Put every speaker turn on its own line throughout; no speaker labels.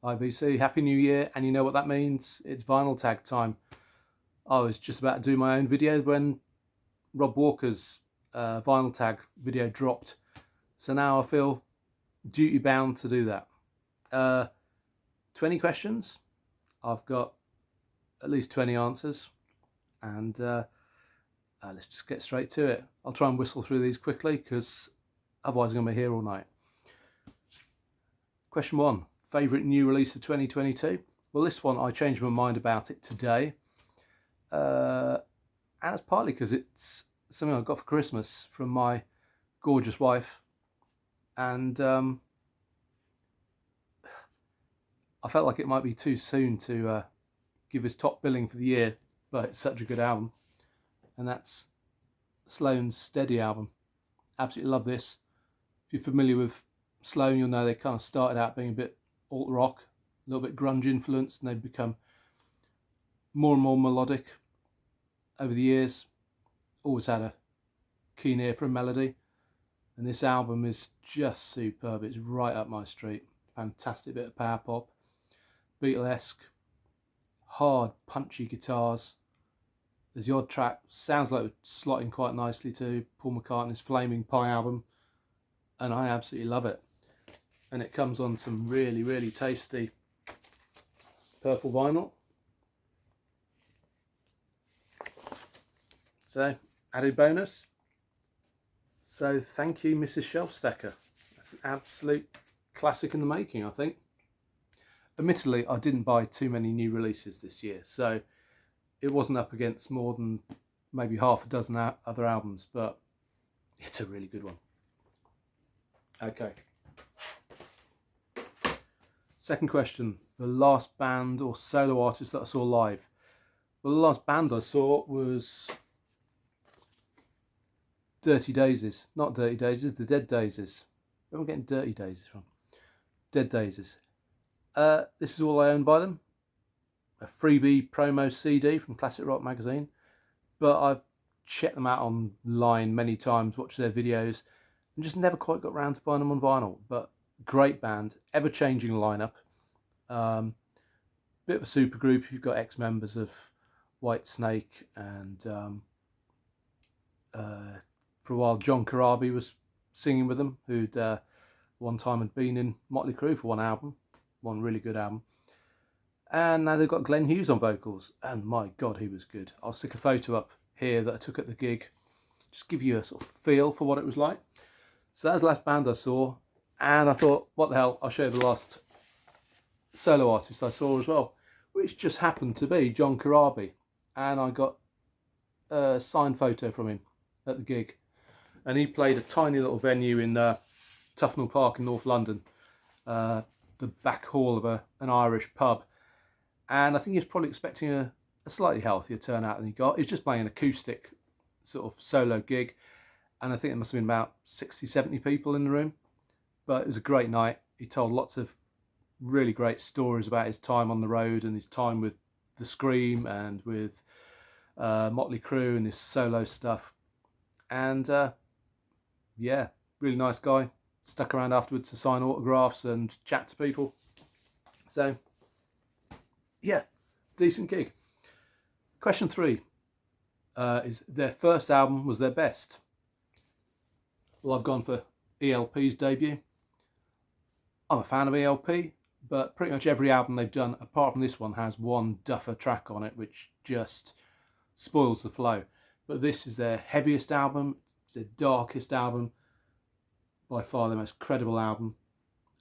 Hi VC, Happy New Year, and you know what that means? It's vinyl tag time. I was just about to do my own video when Rob Walker's vinyl tag video dropped. So now I feel duty bound to do that. 20 questions. I've got at least 20 answers, and let's just get straight to it. I'll try and whistle through these quickly because otherwise I'm going to be here all night. Question 1. Favourite new release of 2022? Well, this one I changed my mind about it today. And it's partly because it's something I got for Christmas from my gorgeous wife. And I felt like it might be too soon to give us top billing for the year, but it's such a good album. And that's Sloan's Steady album. Absolutely love this. If you're familiar with Sloan, you'll know they kind of started out being a bit alt rock, a little bit grunge influenced, and they've become more and more melodic over the years. Always had a keen ear for a melody, and this album is just superb. It's right up my street. Fantastic bit of power pop, Beatle-esque, hard punchy guitars. There's the odd track, sounds like it's slotting quite nicely to Paul McCartney's Flaming Pie album, and I absolutely love it. And it comes on some really, really tasty purple vinyl. So, added bonus. So, thank you, Mrs. Shelfstacker. That's an absolute classic in the making, I think. Admittedly, I didn't buy too many new releases this year, so it wasn't up against more than maybe half a dozen other albums, but it's a really good one. Okay. Second question, the last band or solo artist that I saw live. Well, the last band I saw was Dirty Daisies. Not Dirty Daisies, the Dead Daisies. Where am I getting Dirty Daisies from? Dead Daisies. This is all I own by them. A freebie promo CD from Classic Rock magazine. But I've checked them out online many times, watched their videos, and just never quite got round to buying them on vinyl. But great band, ever-changing lineup. Bit of a super group. You've got ex-members of White Snake, and for a while John Corabi was singing with them, who'd one time had been in Motley Crue for one really good album. And now they've got Glenn Hughes on vocals, and my God, he was good. I'll stick a photo up here that I took at the gig, just give you a sort of feel for what it was like. So that was the last band I saw. And I thought, what the hell, I'll show you the last solo artist I saw as well, which just happened to be John Corabi. And I got a signed photo from him at the gig. And he played a tiny little venue in Tufnell Park in North London, the back hall of an Irish pub. And I think he was probably expecting a slightly healthier turnout than he got. He was just playing an acoustic sort of solo gig. And I think there must have been about 60, 70 people in the room. But it was a great night. He told lots of really great stories about his time on the road and his time with The Scream and with Motley Crue and his solo stuff. And yeah, really nice guy. Stuck around afterwards to sign autographs and chat to people. So yeah, decent gig. Question 3 is their first album was their best. Well, I've gone for ELP's debut. I'm a fan of ELP, but pretty much every album they've done, apart from this one, has one duffer track on it, which just spoils the flow. But this is their heaviest album, it's their darkest album, by far their most credible album.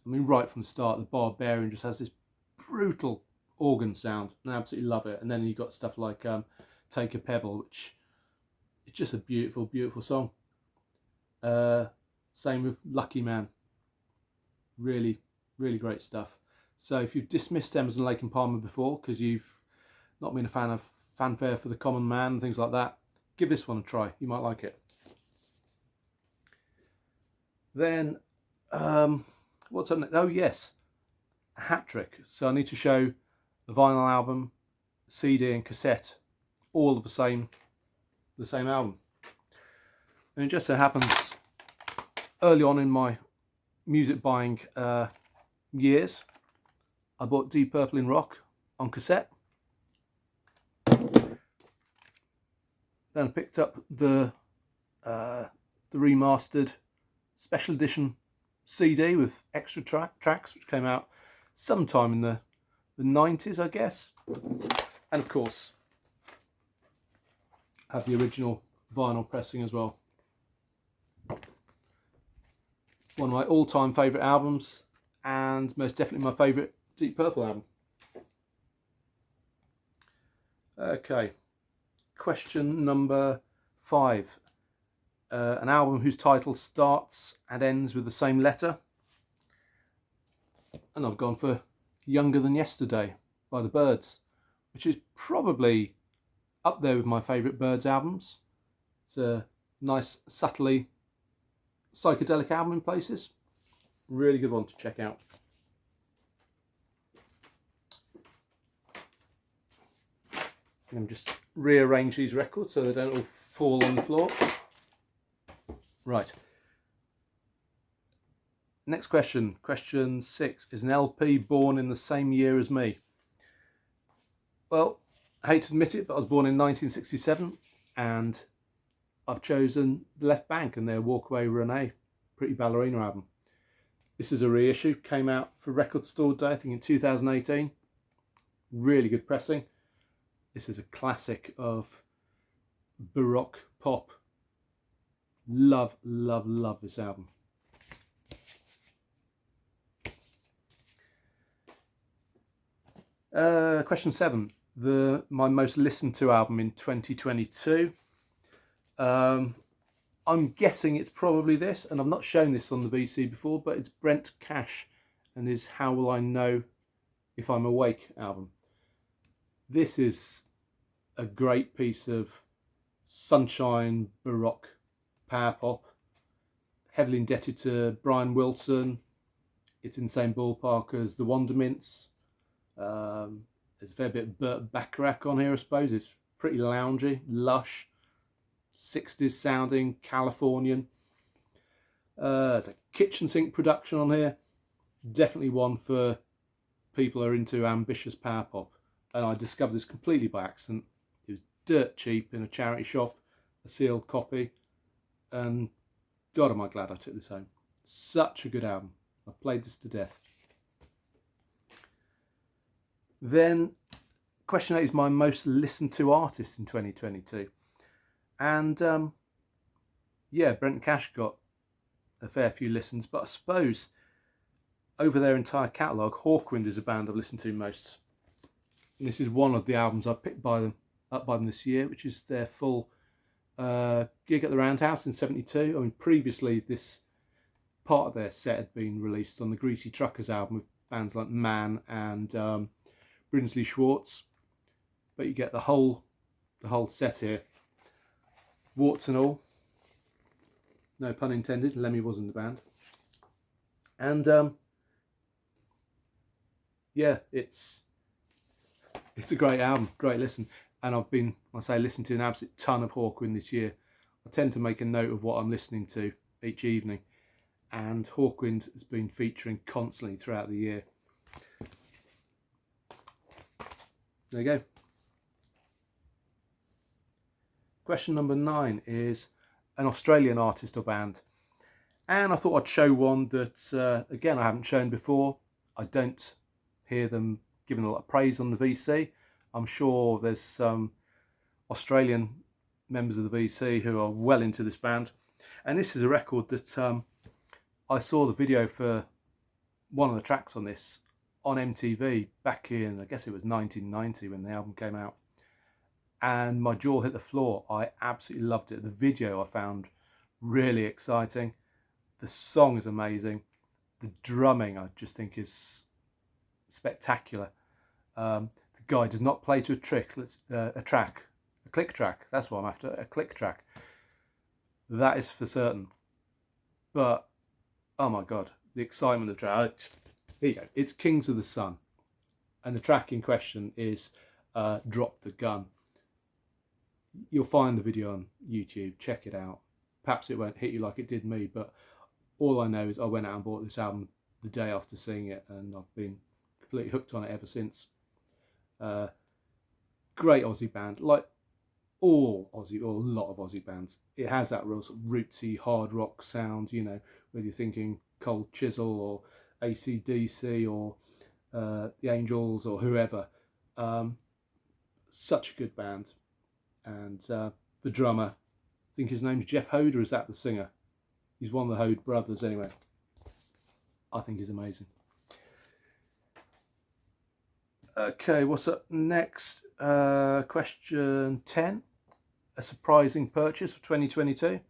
I mean, right from the start, the Barbarian just has this brutal organ sound, and I absolutely love it. And then you've got stuff like Take a Pebble, which is just a beautiful, beautiful song. Same with Lucky Man. Really, really great stuff. So if you've dismissed Emerson, Lake and Palmer before because you've not been a fan of Fanfare for the Common Man and things like that, give this one a try. You might like it. Then, what's up next? Oh yes, a hat trick. So I need to show the vinyl album, CD and cassette, all of the same album. And it just so happens, early on in my music buying years, I bought Deep Purple in Rock on cassette. Then I picked up the remastered special edition CD with extra tracks, which came out sometime in the 90s, I guess. And of course, I have the original vinyl pressing as well. One of my all-time favourite albums, and most definitely my favourite Deep Purple album. Okay, question number 5. An album whose title starts and ends with the same letter. And I've gone for Younger Than Yesterday by the Byrds, which is probably up there with my favourite Byrds albums. It's a nice, subtly psychedelic album in places. Really good one to check out. Let me just rearrange these records so they don't all fall on the floor. Right. Next question. Question 6. Is an LP born in the same year as me? Well, I hate to admit it, but I was born in 1967 and I've chosen The Left Bank and their Walk Away Renee, Pretty Ballerina album. This is a reissue, came out for Record Store Day, I think in 2018. Really good pressing. This is a classic of Baroque pop. Love, love, love this album. Question 7. My most listened to album in 2022. I'm guessing it's probably this, and I've not shown this on the VC before, but it's Brent Cash and his How Will I Know If I'm Awake album. This is a great piece of sunshine Baroque power pop, heavily indebted to Brian Wilson. It's in the same ballpark as the Wondermints. There's a fair bit of Burt Bacharach on here, I suppose. It's pretty loungy, lush, 60s sounding, Californian. There's a kitchen sink production on here. Definitely one for people who are into ambitious power pop. And I discovered this completely by accident. It was dirt cheap in a charity shop, a sealed copy. And God, am I glad I took this home. Such a good album. I've played this to death. Then, question 8 is my most listened to artist in 2022. And yeah, Brent Cash got a fair few listens, but I suppose over their entire catalogue, Hawkwind is a band I've listened to most. And this is one of the albums I picked up by them this year, which is their full gig at the Roundhouse in 72. I mean, previously this part of their set had been released on the Greasy Truckers album with bands like Man and Brinsley Schwartz, but you get the whole set here, warts and all. No pun intended. Lemmy was in the band, and yeah, it's a great album, great listen. And I've been, listened to an absolute ton of Hawkwind this year. I tend to make a note of what I'm listening to each evening, and Hawkwind has been featuring constantly throughout the year. There you go. Question number 9 is an Australian artist or band. And I thought I'd show one that, again, I haven't shown before. I don't hear them given a lot of praise on the VC. I'm sure there's some Australian members of the VC who are well into this band. And this is a record that I saw the video for one of the tracks on this on MTV back in, I guess it was 1990 when the album came out. And my jaw hit the floor. I absolutely loved it. The video I found really exciting. The song is amazing. The drumming I just think is spectacular. The guy does not play to a click track. That's what I'm after, a click track. That is for certain. But, oh my God, the excitement of the track. Here you go. It's Kings of the Sun. And the track in question is Drop the Gun. You'll find the video on YouTube. Check it out. Perhaps it won't hit you like it did me, but all I know is I went out and bought this album the day after seeing it, and I've been completely hooked on it ever since. Great Aussie band, like all Aussie, or a lot of Aussie bands. It has that real sort of rootsy hard rock sound, you know, whether you're thinking Cold Chisel or AC/DC or the Angels or whoever. Such a good band. And the drummer, I think his name's Jeff Hode, or is that the singer? He's one of the Hode brothers anyway. I think he's amazing. Okay, what's up next? Question 10. A surprising purchase of 2022.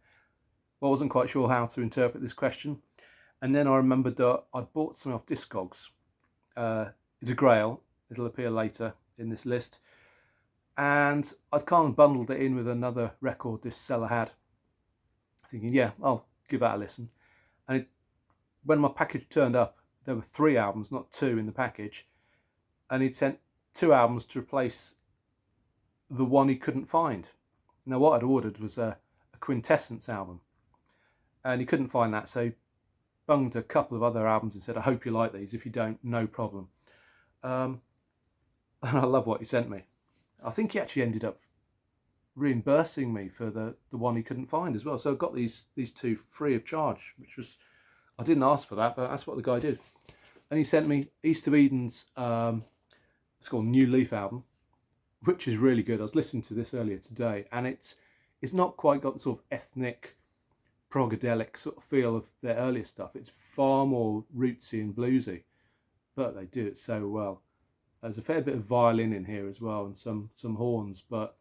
Well, I wasn't quite sure how to interpret this question. And then I remembered that I bought something off Discogs. It's a Grail. It'll appear later in this list. And I'd kind of bundled it in with another record this seller had. Thinking, yeah, I'll give that a listen. And when my package turned up, there were 3 albums, not 2 in the package. And he'd sent 2 albums to replace the one he couldn't find. Now, what I'd ordered was a Quintessence album. And he couldn't find that, so he bunged a couple of other albums and said, I hope you like these. If you don't, no problem. And I love what he sent me. I think he actually ended up reimbursing me for the one he couldn't find as well. So I got these 2 free of charge, which was, I didn't ask for that, but that's what the guy did. And he sent me East of Eden's, it's called New Leaf album, which is really good. I was listening to this earlier today, and it's not quite got the sort of ethnic, progadelic sort of feel of their earlier stuff. It's far more rootsy and bluesy, but they do it so well. There's a fair bit of violin in here as well, and some horns, but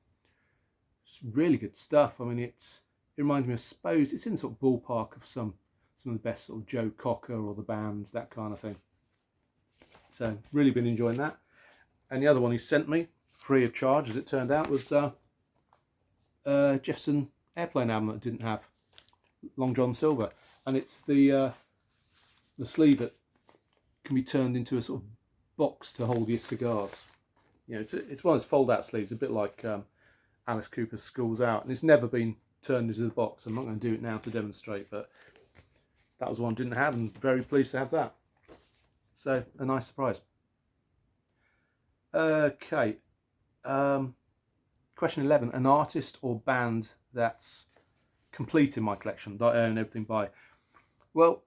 it's really good stuff. I mean, it reminds me, I suppose, it's in sort of ballpark of some of the best sort of Joe Cocker or the bands, that kind of thing. So really been enjoying that. And the other one he sent me, free of charge as it turned out, was Jefferson Airplane album that I didn't have, Long John Silver, and it's the sleeve that can be turned into a sort of box to hold your cigars. You know, it's one of those fold-out sleeves, a bit like Alice Cooper's Schools Out, and it's never been turned into the box. I'm not going to do it now to demonstrate, but that was one I didn't have, and very pleased to have that. So a nice surprise. Okay, question 11. An artist or band that's complete in my collection that I own everything by. Well,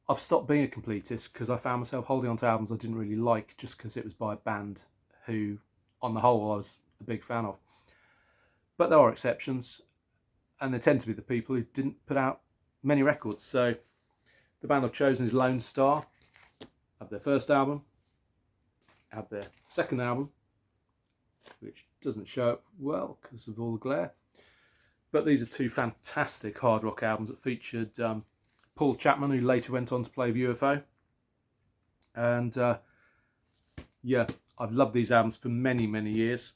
I've stopped being a completist because I found myself holding on to albums I didn't really like just because it was by a band who, on the whole, I was a big fan of. But there are exceptions, and they tend to be the people who didn't put out many records. So the band I've chosen is Lone Star. I have their first album, I have their second album, which doesn't show up well because of all the glare. But these are 2 fantastic hard rock albums that featured Paul Chapman, who later went on to play with UFO. And yeah, I've loved these albums for many, many years.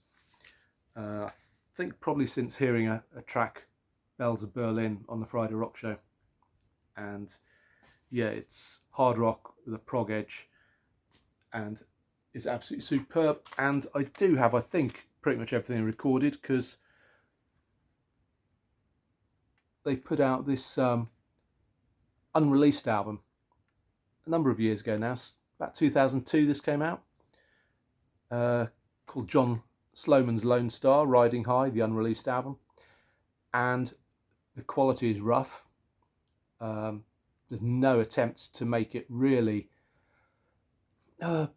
I think probably since hearing a track, Bells of Berlin, on the Friday Rock Show. And yeah, it's hard rock with a prog edge, and it's absolutely superb. And I do have, I think, pretty much everything recorded, because they put out this unreleased album a number of years ago now, about 2002 this came out, called John Sloman's Lone Star, Riding High, the unreleased album. And the quality is rough. There's no attempts to make it really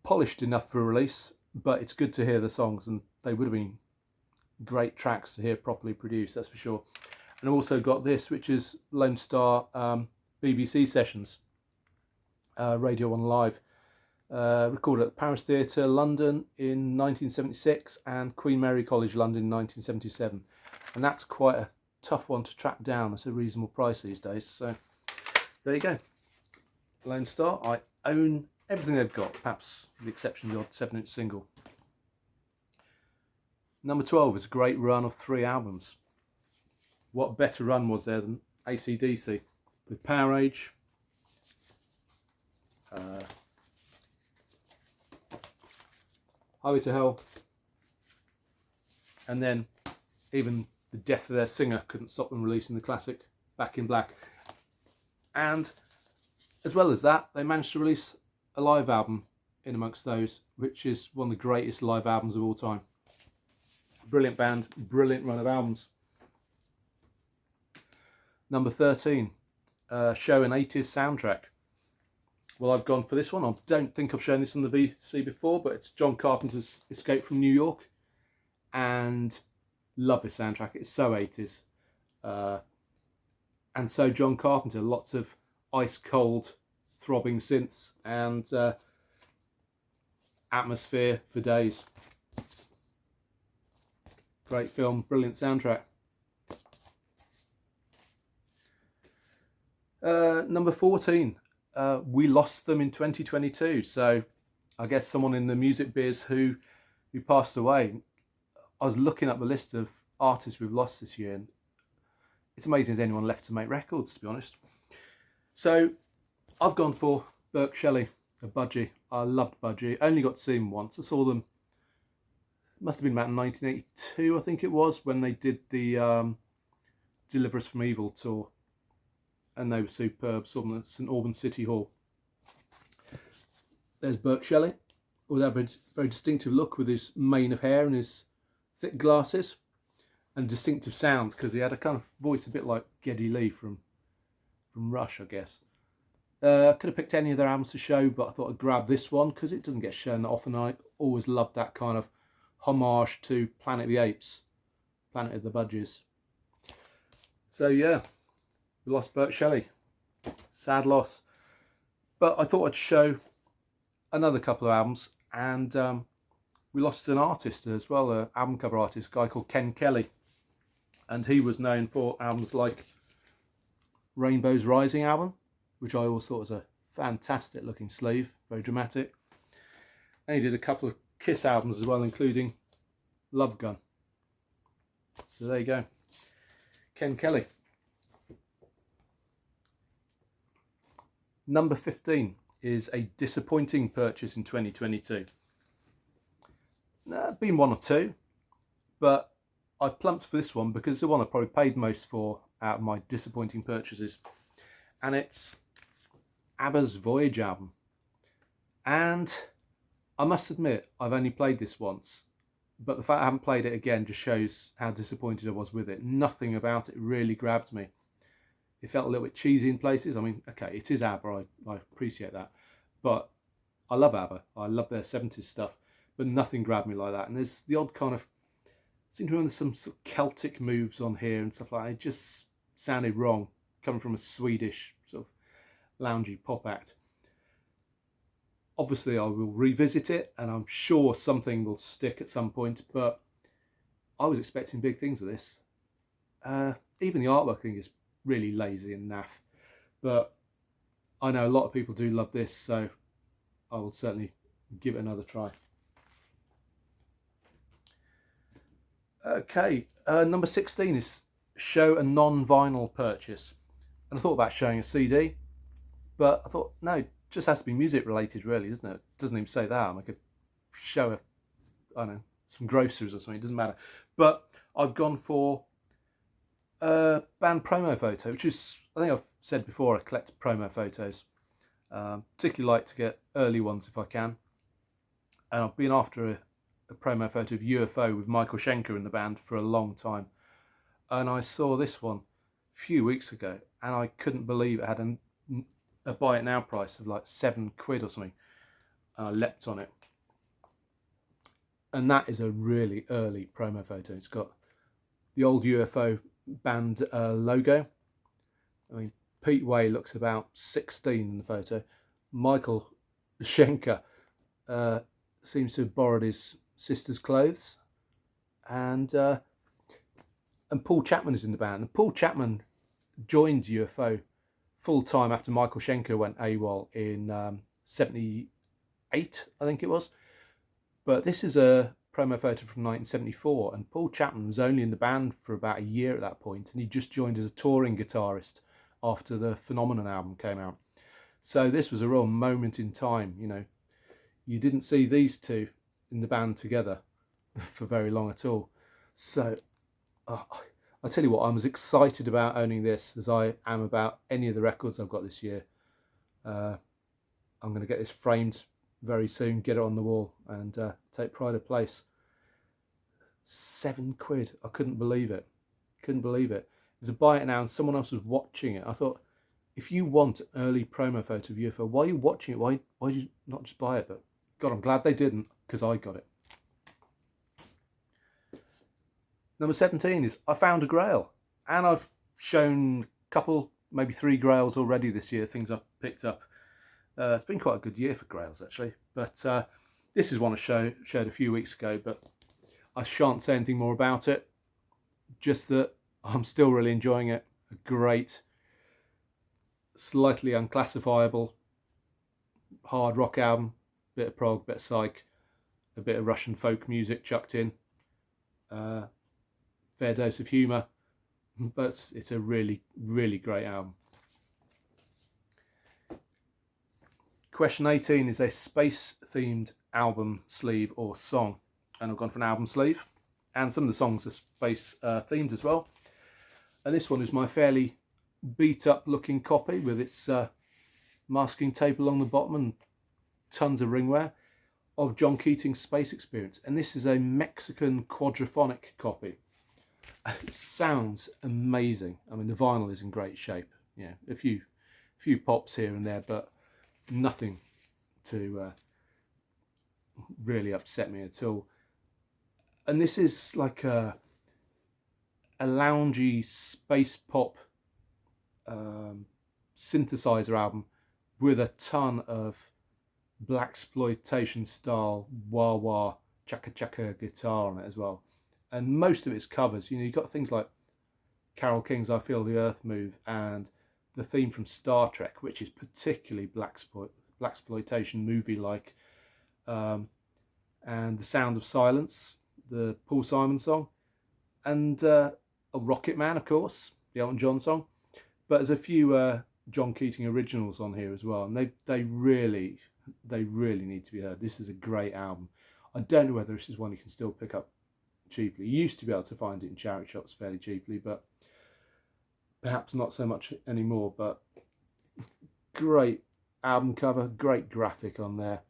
polished enough for release, but it's good to hear the songs, and they would have been great tracks to hear properly produced, that's for sure. And I've also got this, which is Lone Star BBC sessions, Radio 1 Live, recorded at the Paris Theatre, London in 1976, and Queen Mary College, London in 1977. And that's quite a tough one to track down. It's a reasonable price these days. So there you go. Lone Star. I own everything they've got, perhaps with the exception of the odd 7-inch single. Number 12 is a great run of 3 albums. What better run was there than AC/DC with Power Age, Highway to Hell, and then even the death of their singer couldn't stop them releasing the classic Back in Black. And as well as that, they managed to release a live album in amongst those, which is one of the greatest live albums of all time. Brilliant band, brilliant run of albums. Number 13, show an 80s soundtrack. Well, I've gone for this one. I don't think I've shown this on the VC before, but it's John Carpenter's Escape from New York. And love this soundtrack. It's so 80s. And so John Carpenter, lots of ice cold throbbing synths and atmosphere for days. Great film, brilliant soundtrack. Number 14, we lost them in 2022. So I guess someone in the music biz who passed away. I was looking up the list of artists we've lost this year, and it's amazing there's anyone left to make records, to be honest. So I've gone for Burke Shelley, a budgie. I loved Budgie. Only got to see them once. I saw them, must have been about 1982, I think it was, when they did the Deliver Us From Evil tour. And they were superb. Saw them at St Albans City Hall. There's Burke Shelley, with that very distinctive look with his mane of hair and his thick glasses. And distinctive sounds, because he had a kind of voice a bit like Geddy Lee from Rush, I guess. Could have picked any of their albums to show, but I thought I'd grab this one because it doesn't get shown that often. I always loved that kind of homage to Planet of the Apes, Planet of the Budgies. So yeah, we lost Burke Shelley. Sad loss. But I thought I'd show another couple of albums, and we lost an artist as well, an album cover artist, a guy called Ken Kelly. And he was known for albums like Rainbow's Rising album, which I always thought was a fantastic looking sleeve, very dramatic. And he did a couple of Kiss albums as well, including Love Gun. So there you go. Ken Kelly. Number 15 is a disappointing purchase in 2022. Been one or two, but I plumped for this one because it's the one I probably paid most for out of my disappointing purchases. And it's ABBA's Voyage album. And I must admit, I've only played this once, but the fact I haven't played it again just shows how disappointed I was with it. Nothing about it really grabbed me. It felt a little bit cheesy in places. I mean, okay, it is ABBA, I appreciate that. But I love ABBA. I love their 70s stuff, but nothing grabbed me like that. And there's the odd kind of, seem to remember some sort of Celtic moves on here and stuff like that. It just sounded wrong, coming from a Swedish sort of loungy pop act. Obviously, I will revisit it, and I'm sure something will stick at some point, but I was expecting big things of this. Even the artwork, I think, is really lazy and naff, but I know a lot of people do love this, so I will certainly give it another try. Okay, number 16 is show a non-vinyl purchase. And I thought about showing a CD, but I thought, no, it just has to be music related really, doesn't it? It doesn't even say that. I could show I don't know, some groceries or something, it doesn't matter. But I've gone for a band promo photo, which is, I think I've said before, I collect promo photos. Particularly like to get early ones if I can. And I've been after a promo photo of UFO with Michael Schenker in the band for a long time. And I saw this one a few weeks ago, and I couldn't believe it had a buy it now price of like £7 or something. And I leapt on it. And that is a really early promo photo. It's got the old UFO band logo. I mean, Pete Way looks about 16 in the photo. Michael Schenker seems to have borrowed his sister's clothes, and Paul Chapman is in the band. And Paul Chapman joined UFO full time after Michael Schenker went AWOL in 78, I think it was. But this is a promo photo from 1974, and Paul Chapman was only in the band for about a year at that point, and he just joined as a touring guitarist after the Phenomenon album came out. So this was a real moment in time, you know. You didn't see these two in the band together for very long at all. So I tell you what, I'm as excited about owning this as I am about any of the records I've got this year. I'm going to get this framed very soon, get it on the wall and take pride of place. £7. I couldn't believe it. Couldn't believe it. There's a buy it now and someone else was watching it. I thought, if you want an early promo photo of UFO, why are you watching it? Why did you not just buy it? But God, I'm glad they didn't, because I got it. Number 17 is I found a Grail. And I've shown a couple, maybe 3 Grails already this year, things I've picked up. It's been quite a good year for Grails, actually. But this is one I showed a few weeks ago, but I shan't say anything more about it. Just that I'm still really enjoying it. A great, slightly unclassifiable hard rock album. Bit of prog, bit of psych, a bit of Russian folk music chucked in. Fair dose of humour. But it's a really, really great album. Question 18 is a space-themed album sleeve or song. And I've gone for an album sleeve. And some of the songs are space-themed as well. And this one is my fairly beat-up looking copy with its masking tape along the bottom and tons of ringwear of John Keating's Space Experience. And this is a Mexican quadraphonic copy. It sounds amazing. I mean, the vinyl is in great shape. Yeah, a few pops here and there, but nothing to really upset me at all. And this is like a loungy space pop synthesizer album with a ton of blaxploitation style wah wah chaka chaka guitar on it as well. And most of it's covers. You know, you've got things like Carole King's I Feel the Earth Move and the theme from Star Trek, which is particularly blaxploitation movie-like. And The Sound of Silence, the Paul Simon song. And a Rocket Man, of course, the Elton John song. But there's a few John Keating originals on here as well. And they really need to be heard. This is a great album. I don't know whether this is one you can still pick up cheaply. You used to be able to find it in charity shops fairly cheaply, but perhaps not so much anymore. But great album cover, great graphic on there.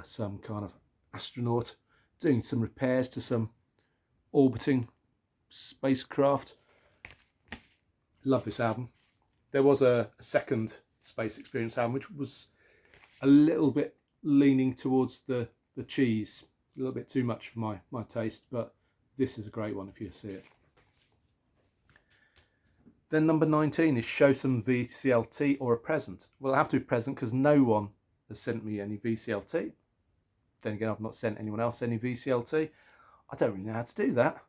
Some kind of astronaut doing some repairs to some orbiting spacecraft. Love this album. There was a second Space Experience album which was a little bit leaning towards the cheese, a little bit too much for my taste, but this is a great one if you see it. Then number 19 is show some VCLT or a present. Well, I have to be present because no one has sent me any VCLT. Then again, I've not sent anyone else any VCLT. I don't really know how to do that.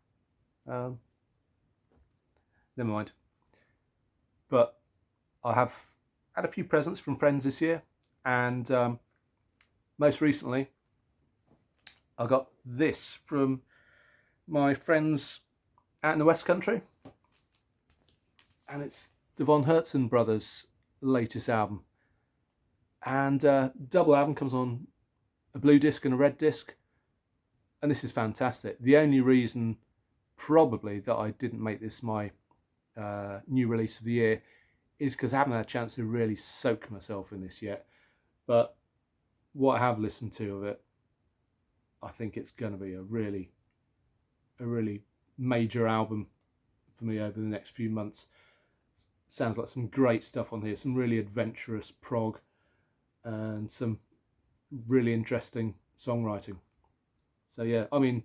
Never mind. But I have had a few presents from friends this year, and most recently I got this from my friends out in the West Country, and it's the Von Herzen brothers' latest album. And double album, comes on a blue disc and a red disc, and this is fantastic. The only reason probably that I didn't make this my new release of the year is because I haven't had a chance to really soak myself in this yet. But what I have listened to of it, I think it's going to be a really major album for me over the next few months. Sounds like some great stuff on here, some really adventurous prog and some really interesting songwriting. So yeah, I mean,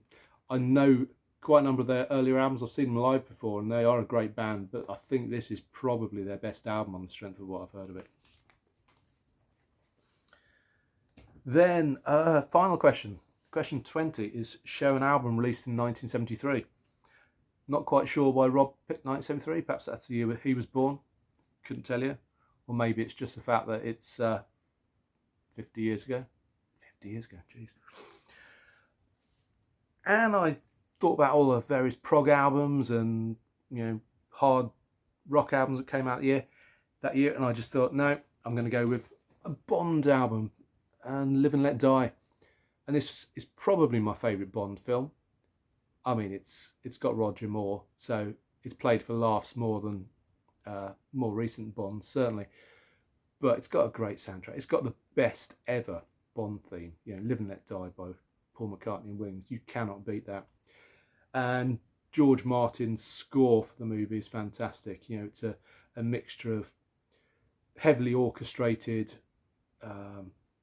I know quite a number of their earlier albums. I've seen them live before and they are a great band, but I think this is probably their best album on the strength of what I've heard of it. Then final question. Question 20 is show an album released in 1973. Not quite sure why Rob picked 1973. Perhaps that's the year he was born. Couldn't tell you. Or maybe it's just the fact that it's 50 years ago. 50 years ago, jeez. And I thought about all the various prog albums and, you know, hard rock albums that came out that year, and I just thought, no, I'm going to go with a Bond album, and Live and Let Die. And this is probably my favourite Bond film. I mean, it's got Roger Moore, so it's played for laughs more than more recent Bonds, certainly. But it's got a great soundtrack. It's got the best ever Bond theme. You know, Live and Let Die by Paul McCartney and Wings. You cannot beat that. And George Martin's score for the movie is fantastic. You know, it's a mixture of heavily orchestrated,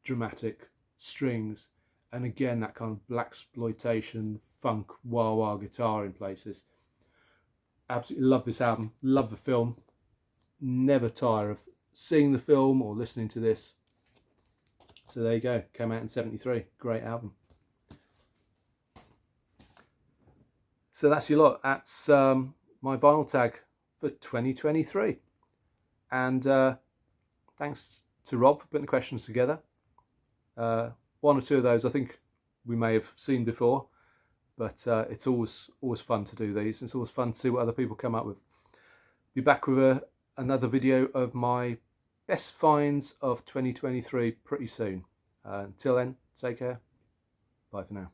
dramatic strings, and again that kind of blaxploitation funk wah wah guitar in places. Absolutely love this album, love the film, never tire of seeing the film or listening to this. So there you go, came out in '73, great album. So that's your lot. That's my vinyl tag for 2023. And thanks to Rob for putting the questions together. One or two of those I think we may have seen before, but it's always fun to do these. It's always fun to see what other people come up with. Be back with another video of my best finds of 2023 pretty soon. Until then, take care. Bye for now.